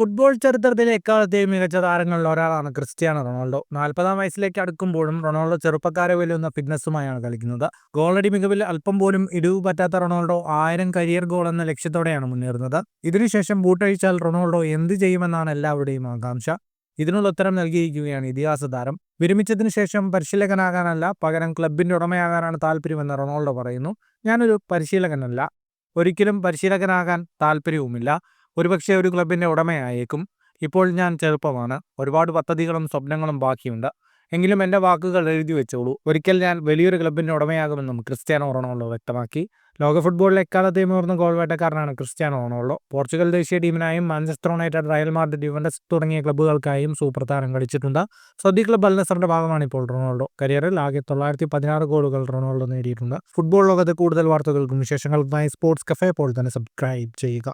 Football ചരിത്രത്തിലെ എക്കാലത്തെയും മികച്ച താരങ്ങളിൽ ഒരാളാണ് ക്രിസ്ത്യാനോ റൊണാൾഡോ. 40-ാം വയസ്സിലേക്ക് അടുക്കുമ്പോഴും റൊണാൾഡോ ചെറുപ്പക്കാരെ വെല്ലുന്ന ഫിറ്റ്നസ്സുമായാണ് കളിക്കുന്നത്. ഗോളടി മികവിൽ അല്പം പോലും ഇടിവ് പറ്റാത്ത റൊണാൾഡോ 1000 കരിയർ ഗോൾ എന്ന ലക്ഷ്യത്തോടെയാണ് മുന്നേറുന്നത്. ഇതിനുശേഷം ബൂട്ടഴിച്ചാൽ റൊണാൾഡോ എന്ത് ചെയ്യുമെന്നാണ് എല്ലാവരുടെയും ആകാംക്ഷ. ഇതിനുള്ള ഉത്തരം നൽകിയിരിക്കുകയാണ് ഇതിഹാസ താരം. വിരമിച്ചതിനു ശേഷം പരിശീലകനാകാനല്ല, പകരം ക്ലബിന്റെ ഉടമയാകാനാണ് താല്പര്യമെന്ന് റൊണാൾഡോ പറയുന്നു. ഞാനൊരു പരിശീലകനല്ല, ഒരിക്കലും പരിശീലകനാകാൻ താല്പര്യവുമില്ല. ഒരുപക്ഷെ ഒരു ക്ലബിന്റെ ഉടമയായേക്കും. ഇപ്പോൾ ഞാൻ ചെറുപ്പമാണ്, ഒരുപാട് പദ്ധതികളും സ്വപ്നങ്ങളും ബാക്കിയുണ്ട്. എങ്കിലും എൻ്റെ വാക്കുകൾ എഴുതി വെച്ചോളൂ, ഒരിക്കൽ ഞാൻ വലിയൊരു ക്ലബിന്റെ ഉടമയാകുമെന്നും ക്രിസ്ത്യാനോ റൊണാൾഡോ വ്യക്തമാക്കി. ലോക ഫുട്ബോളിലെ എക്കാലത്തെയും ഉയർന്ന ഗോൾ വേട്ടക്കാരനാണ് ക്രിസ്ത്യാനോ റൊണാൾഡോ. പോർച്ചുഗൽ ദേശീയ ടീമിനായും Manchester United, Real Madrid, Juventus തുടങ്ങിയ ക്ലബ്ബുകൾക്കായും സൂപ്പർ താരം കളിച്ചിട്ടുണ്ട്. സൗദി ക്ലബ് അൽ നസറിന്റെ ഭാഗമാണ് ഇപ്പോൾ റൊണാൾഡോ. കരിയറിൽ ആകെ 916 ഗോളുകൾ റൊണാൾഡോ നേടിയിട്ടുണ്ട്. ഫുട്ബോൾ ലോകത്തെ കൂടുതൽ വാർത്തകൾക്കും വിശേഷങ്ങൾക്കുമായി സ്പോർട്സ് കഫേ ഇപ്പോൾ തന്നെ സബ്സ്ക്രൈബ് ചെയ്യുക.